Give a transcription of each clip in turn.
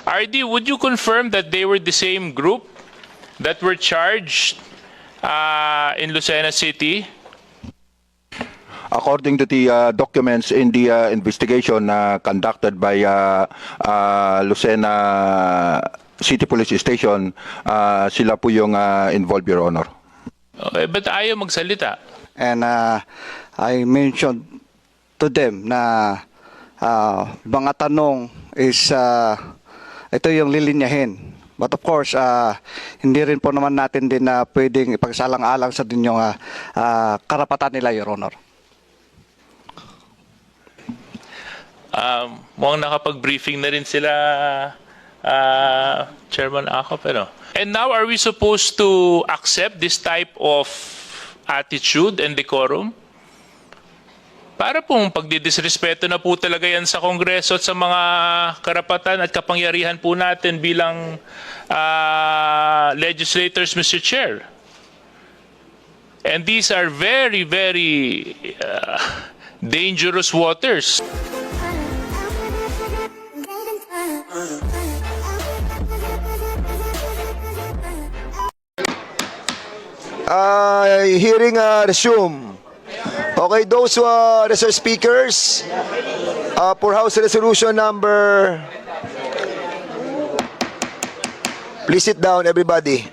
RD, would you confirm that they were the same group that were charged in Lucena City? According to the documents in the investigation conducted by Lucena City Police Station, sila po yung involved, Your Honor. Okay, but ayaw magsalita. And I mentioned to them na mga tanong is ito yung lilinyahin. But of course, hindi rin po naman natin din na pwedeng ipagsalang-alang sa din yung karapatan nila, Your Honor. Mukhang nakapag-briefing na rin sila, Chairman Acop, pero. And now, are we supposed to accept this type of attitude and decorum? Para pong pagdidisrespeto na po talaga yan sa Kongreso at sa mga karapatan at kapangyarihan po natin bilang legislators, Mr. Chair. And these are very, very dangerous waters. Hearing resume. Okay, those who are reserved speakers for House Resolution number. Please sit down, everybody.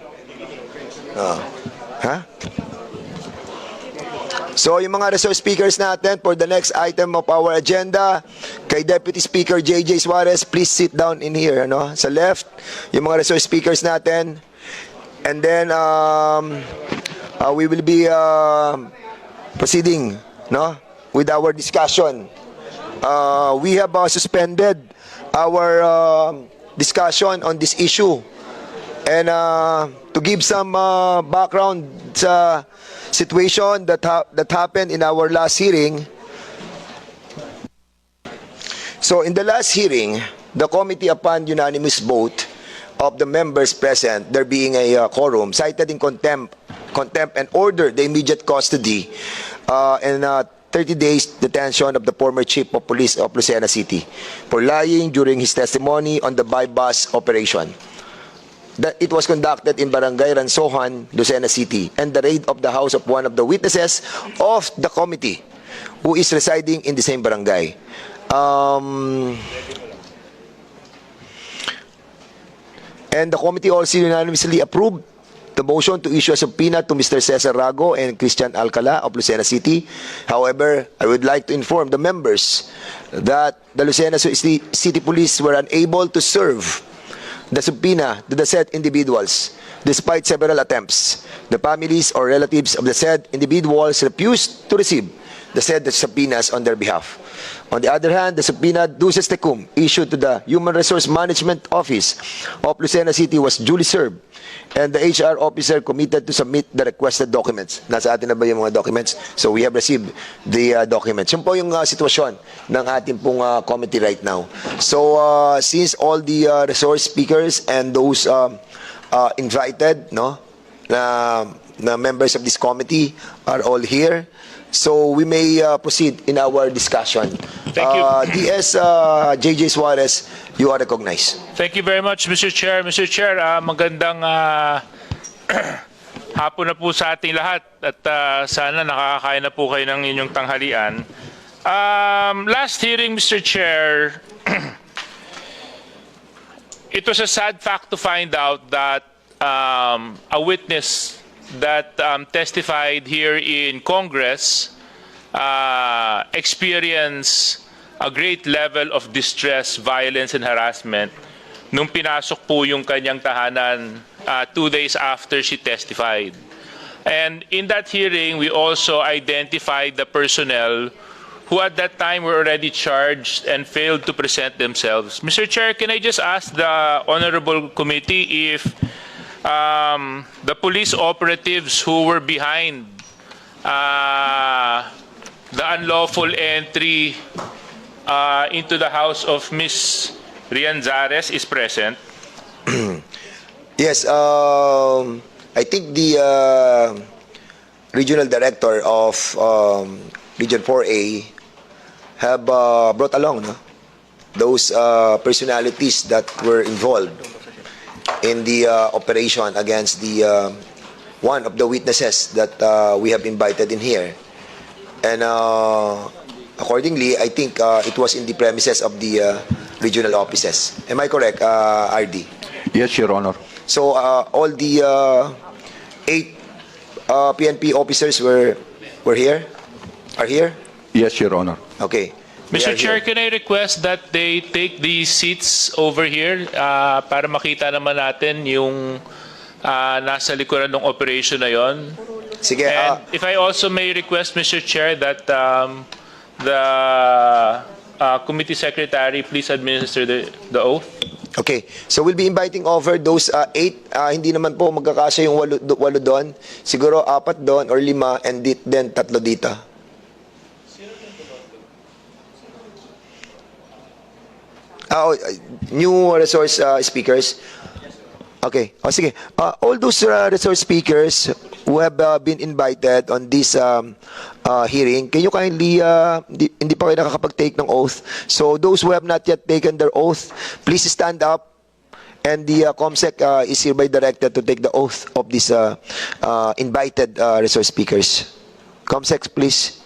So, yung mga reserved speakers natin for the next item of our agenda, kay Deputy Speaker J.J. Suarez, please sit down in here, no? Sa left, yung mga reserved speakers natin. And then, we will be proceeding, no, with our discussion. We have suspended our discussion on this issue. And to give some background sa situation that happened in our last hearing. So in the last hearing, the committee, upon unanimous vote of the members present, there being a quorum, cited in contempt and ordered the immediate custody and 30 days detention of the former chief of police of Lucena City for lying during his testimony on the buy-bus operation. That it was conducted in Barangay Ransohan, Lucena City, and the raid of the house of one of the witnesses of the committee who is residing in the same barangay. And the committee also unanimously approved the motion to issue a subpoena to Mr. Cesar Rago and Christian Alcala of Lucena City. However, I would like to inform the members that the Lucena City Police were unable to serve the subpoena to the said individuals despite several attempts. The families or relatives of the said individuals refused to receive the said subpoenas on their behalf. On the other hand, the subpoena duces tecum issued to the Human Resource Management Office of Lucena City was duly served, and the HR officer committed to submit the requested documents. Nasa atin na ba yung mga documents? So we have received the documents. Yun po yung sitwasyon ng ating pong committee right now. So since all the resource speakers and those invited, no, na members of this committee are all here, so we may proceed in our discussion. Thank you. DS J.J. Suarez, you are recognized. Thank you very much, Mr. Chair. Mr. Chair, magandang hapon na po sa ating lahat at sana nakakakain na po kayo ng inyong tanghalian. Last hearing, Mr. Chair, it was a sad fact to find out that a witness that testified here in Congress experienced a great level of distress, violence, and harassment nung pinasok po yung kanyang tahanan 2 days after she testified. And in that hearing, we also identified the personnel who at that time were already charged and failed to present themselves. Mr. Chair, can I just ask the Honorable Committee if the police operatives who were behind the unlawful entry into the house of Ms. Rianzares is present? Yes, I think the regional director of Region 4A have brought along, no? those personalities that were involved in the operation against the one of the witnesses that we have invited in here. And accordingly, I think it was in the premises of the regional offices. Am I correct, RD? Yes, Your Honor. So all the 8 PNP officers were here? Are here? Yes, Your Honor. Okay. They Mr. are Chair, here. can I request that they take these seats over here para makita naman natin yung nasa likuran ng operation na yon? Sige, And if I also may request, Mr. Chair, that the committee secretary please administer the oath. okay. So we'll be inviting over those 8. Hindi naman po magkakasya yung 8 doon. Siguro 4 doon or 5 and then 3 dito. New resource speakers. Okay. O sige. All those resource speakers who have been invited on this hearing, can you kindly, hindi pa kayo nakakapag-take ng oath. So those who have not yet taken their oath, please stand up. And the COMSEC is hereby directed to take the oath of these invited resource speakers. COMSEC, please.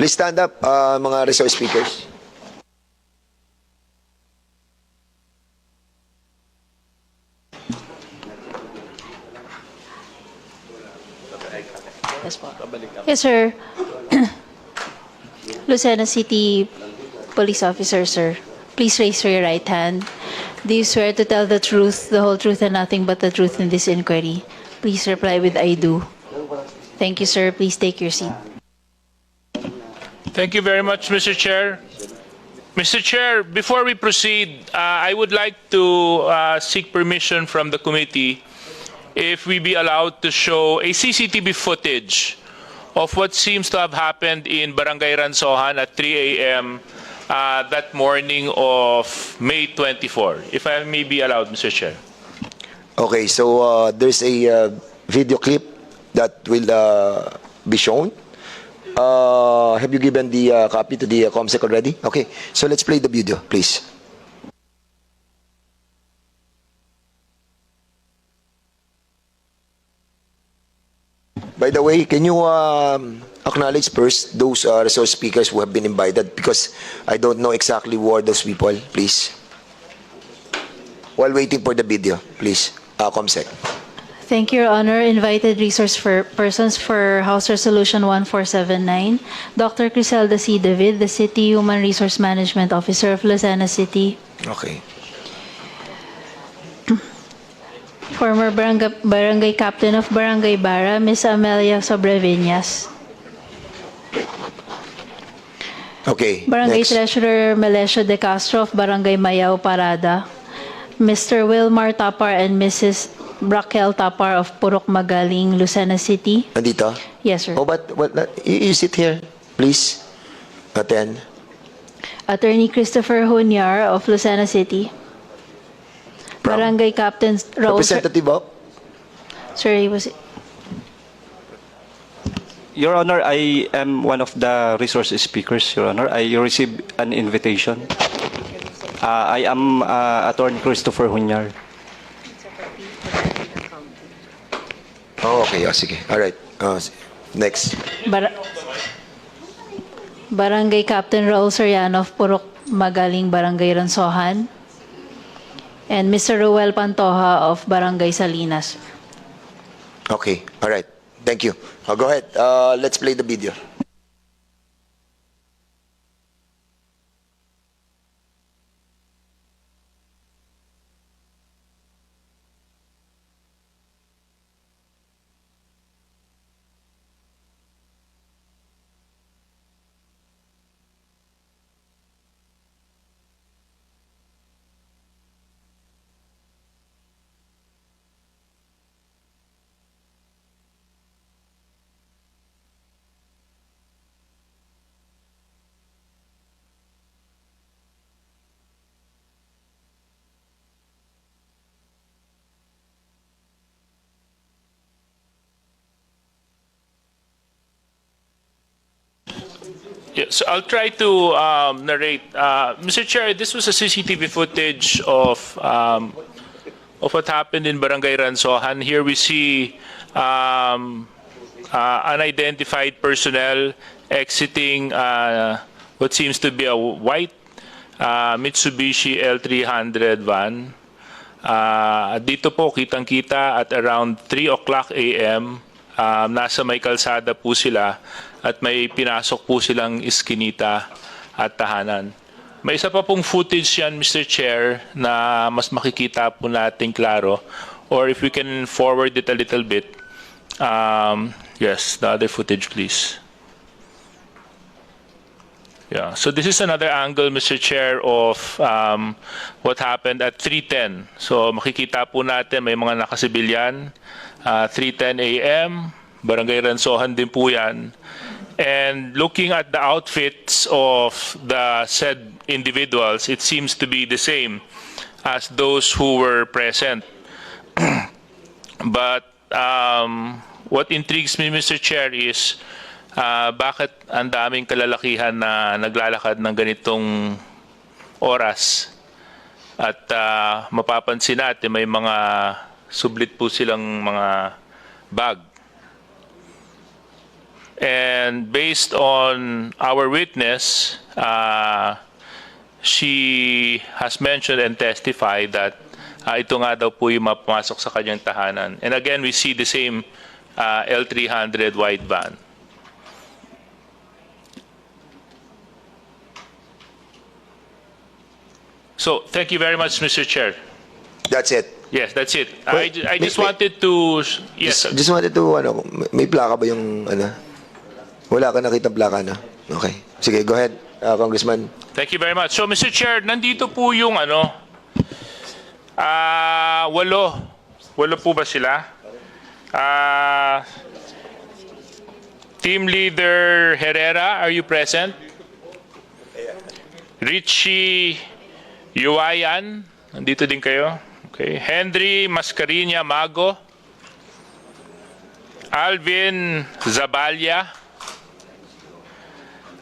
Please stand up, mga resource speakers. Yes, po. Yes, sir. Lucena City Police Officer, sir. Please raise your right hand. Do you swear to tell the truth, the whole truth, and nothing but the truth in this inquiry? Please reply with I do. Thank you, sir. Please take your seat. Thank you very much, Mr. Chair. Mr. Chair, before we proceed, I would like to seek permission from the committee if we be allowed to show a CCTV footage of what seems to have happened in Barangay Ransohan at 3 a.m. That morning of May 24. If I may be allowed, Mr. Chair. Okay, so there's a video clip that will be shown. Have you given the copy to the COMSEC already? Okay, so let's play the video, please. By the way, can you acknowledge first those resource speakers who have been invited? Because I don't know exactly who are those people, please. While waiting for the video, please, COMSEC. Thank you, Your Honor. Invited resource for persons for House Resolution 1479, Dr. Criselda C. David, the City Human Resource Management Officer of Lucena City. Okay. Former barangay captain of Barangay Bara, Ms. Amelia Sobreviñas. Okay, Barangay next. Treasurer Melesio De Castro of Barangay Mayao Parada. Mr. Wilmar Tapar and Mrs. Braquel Tapar of Purok Magaling, Lucena City. Nandito? Yes, sir. Oh, but you sit here, please. Attend. Attorney Christopher Hunyar of Lucena City. From? Barangay Captain Raul. Representative of? Sir, he was. Your Honor, I am one of the resource speakers, Your Honor. I received an invitation. I am Attorney Christopher Hunyar. Oh, okay. Oh, sige. All right. Next. Barangay Captain Raul Soriano of Purok Magaling, Barangay Ransohan. And Mr. Ruel Pantoja of Barangay Salinas. Okay. All right. Thank you. Go ahead. Let's play the video. Yes, I'll try to narrate. Mr. Chair, this was a CCTV footage of what happened in Barangay Ransohan. Here we see unidentified personnel exiting what seems to be a white Mitsubishi L300 van. Dito po kitang-kita at around 3 o'clock a.m. Nasa may kalsada po sila at may pinasok po silang iskinita at tahanan. May isa pa pong footage yan, Mr. Chair, na mas makikita po natin klaro. Or if we can forward it a little bit. Yes, the other footage, please. Yeah, so this is another angle, Mr. Chair, of what happened at 3:10. So makikita po natin may mga nakasibilyan. 3:10 a.m., Barangay Ransohan din po yan. And looking at the outfits of the said individuals, it seems to be the same as those who were present. But what intrigues me, Mr. Chair, is bakit ang daming kalalakihan na naglalakad ng ganitong oras at mapapansin natin may mga sublit po silang mga bag. And based on our witness, she has mentioned and testified that ito nga daw po yung mapasok sa kanyang tahanan. And again, we see the same L300 white van. So, thank you very much, Mr. Chair. That's it. Yes, that's it. Wait, I just wanted to... Yes, Just wanted to, may plaka ba yung, wala ka nakita plaka, no? Okay. Sige, go ahead, Congressman. thank you very much. So, Mr. Chair, nandito po yung walo po ba sila? Team Leader Herrera, are you present? Richie Yuayan, nandito din kayo? Okay. Henry Mascarinia Mago, Alvin Zabalya,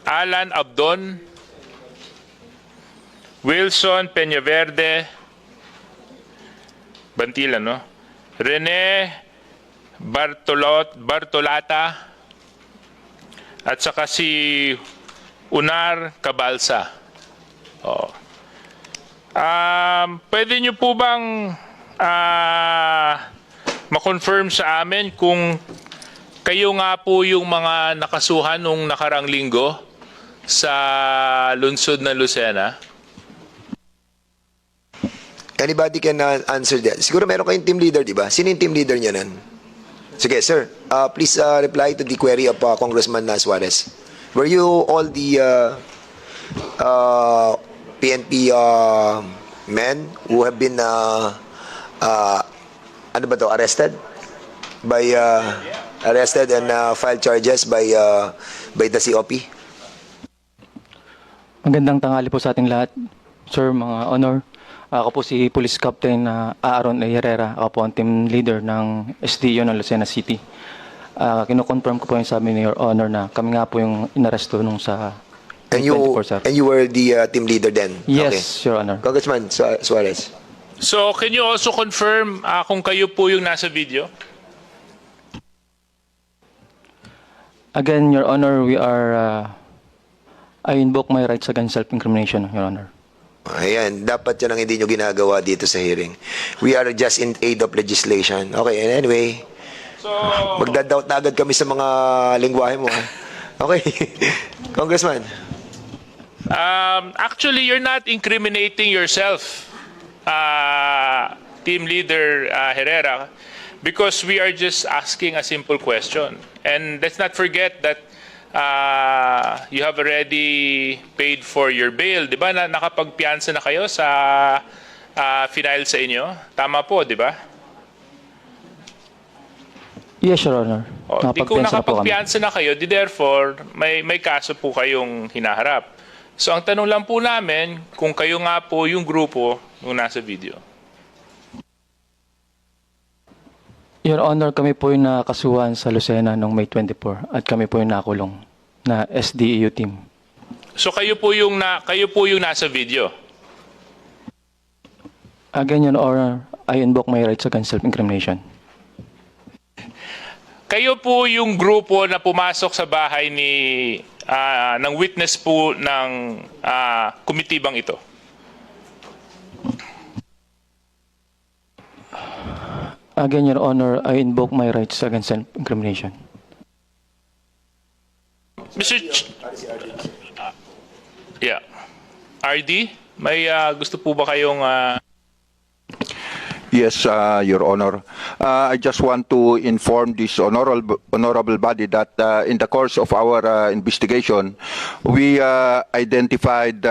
Alan Abdon, Wilson Peñaverde, Bantila, no? Rene Bartolata, at saka si Unar Cabalsa. Oh. Pwede nyo po bang ma-confirm sa amin kung kayo nga po yung mga nakasuhan nung nakarang linggo sa lungsod ng Lucena? Anybody can answer that. Siguro meron kayong team leader, di ba? Sino yung team leader niya nun? Sige, sir. Please reply to the query of Congressman Suarez. Were you all the PNP men who have been arrested and filed charges by the COP? Magandang tanghali po sa ating lahat, sir, mga honor. Ako po si Police Captain Aaron A. Herrera. Ako po ang team leader ng SDO ng Lucena City. Kino-confirm ko po yung sabi ni Your Honor na kami nga po yung inaresto nung sa And 24, sir. you were the team leader then? Yes, Okay. Your Honor. Congressman Suarez. So, can you also confirm kung kayo po yung nasa video? Again, Your Honor, I invoke my rights against self-incrimination, Your Honor. Ayan, dapat yan ang hindi nyo ginagawa dito sa hearing. We are just in aid of legislation. Okay, and anyway, So, magdadoubt na agad kami sa mga lingwahe mo. Ha? Okay, Congressman. actually, you're not incriminating yourself, Team Leader Herrera, because we are just asking a simple question. And let's not forget that you have already paid for your bail. Di ba? Nakapagpiansa na kayo sa final sa inyo? Tama po, di ba? Yes, Your Honor. Di kung Nakapagpiansa na po kami. nakapagpiansa na kayo, di therefore, may kaso po kayong hinaharap. So ang tanong lang po namin, kung kayo nga po yung grupo yung nasa video. Your Honor, kami po yung nakasuhan sa Lucena noong May 24 at kami po yung nakulong na SDEU team So kayo po yung nasa video. Again, Your Honor, I invoke my rights against self-incrimination. Kayo po yung grupo na pumasok sa bahay ng witness po ng komitibang ito. Again, Your Honor, I invoke my rights against self-incrimination. Mr. Yeah. RD, may gusto po ba kayong Yes, Your Honor. I just want to inform this honorable body that in the course of our investigation, we identified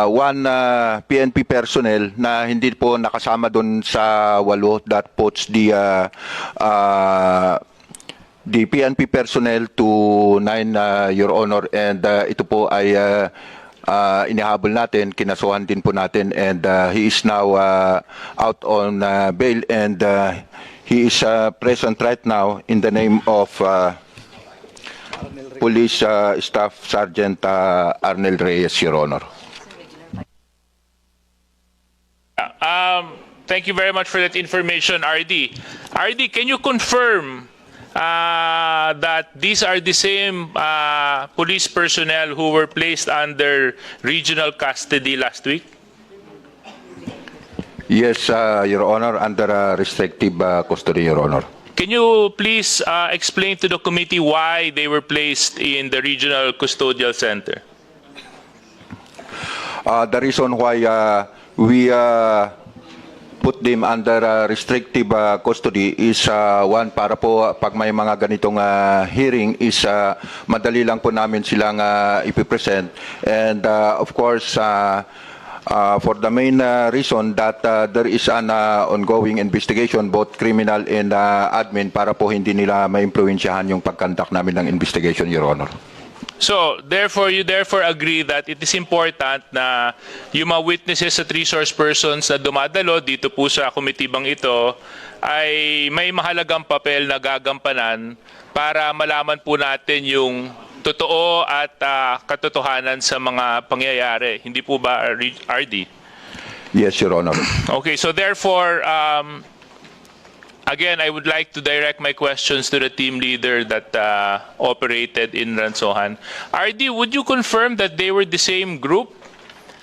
one PNP personnel na hindi po nakasama doon sa 8 that puts the PNP personnel to 9, Your Honor, and ito po ay inihabol natin, kinasuhan din po natin, and he is now out on bail, and he is present right now in the name of Police Staff Sergeant Arnel Reyes, Your Honor. Thank you very much for that information, RD. RD, can you confirm that these are the same police personnel who were placed under regional custody last week? Yes, Your Honor, under restrictive custody, Your Honor. Can you please explain to the committee why they were placed in the regional custodial center? The reason why we put them under restrictive custody is one, para po pag may mga ganitong hearing is madali lang po namin silang ipipresent, and of course for the main reason that there is an ongoing investigation, both criminal and admin, para po hindi nila ma-impluwensyahan yung pagkandak namin ng investigation, Your Honor. So, you therefore agree that it is important na yung mga witnesses at resource persons na dumadalo dito po sa komitibang ito ay may mahalagang papel na gagampanan para malaman po natin yung totoo at katotohanan sa mga pangyayari. Hindi po ba, RD? Yes, Your Honor. Okay, so therefore, again, I would like to direct my questions to the team leader that operated in Ransohan. RD, would you confirm that they were the same group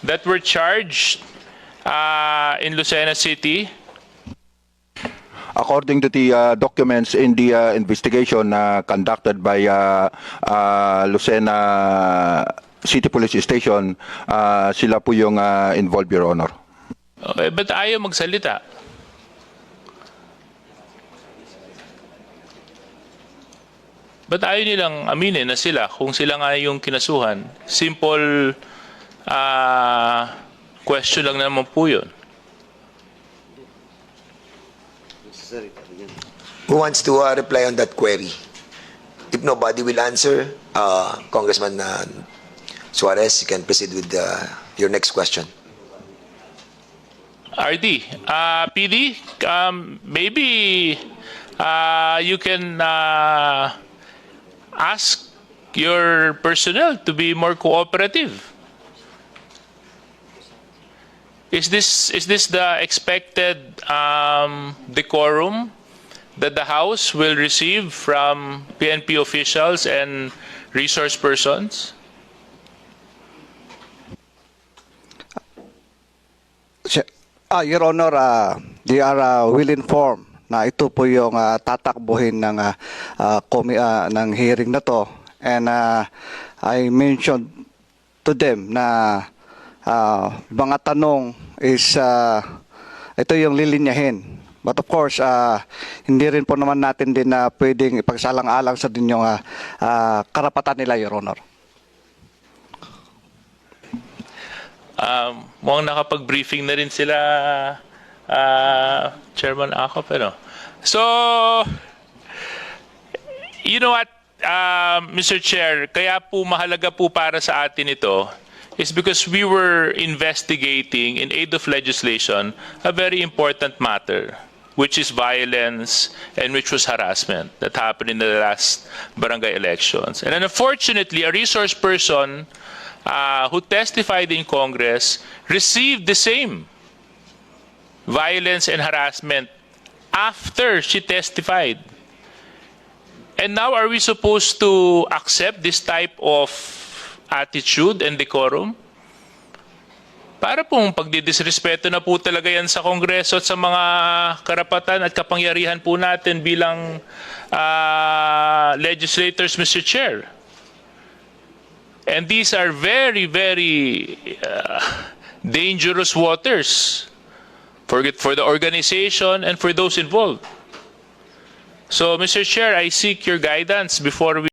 that were charged in Lucena City? According to the documents in the investigation conducted by Lucena City Police Station, sila po yung involved, Your Honor. Okay, but ayaw magsalita. Ba't ayaw nilang aminin na sila kung sila nga yung kinasuhan? Simple question lang naman po yun. Who wants to reply on that query? If nobody will answer, Congressman Suarez, you can proceed with your next question. RD, PD, maybe you can ask your personnel to be more cooperative. Is this the expected decorum that the House will receive from PNP officials and resource persons? Your Honor, they are well informed na ito po yung tatakbuhin ng ng hearing na to, and I mentioned to them na mga tanong is ito yung lilinyahin, but of course hindi rin po naman natin din na pwedeng ipagsalang-alang sa din yung karapatan nila, Your Honor. Mukhang nakapag-briefing na rin sila, Chairman Akop, ano? So, you know what, Mr. Chair, kaya po mahalaga po para sa atin ito is because we were investigating in aid of legislation a very important matter. which is violence and which was harassment that happened in the last barangay elections. And unfortunately, a resource person who testified in Congress received the same violence and harassment after she testified. And now are we supposed to accept this type of attitude and decorum? Para pong pagdidisrespeto na po talaga yan sa Kongreso at sa mga karapatan at kapangyarihan po natin bilang legislators, Mr. Chair. And these are very, very dangerous waters for the organization and for those involved. So, Mr. Chair, I seek your guidance before we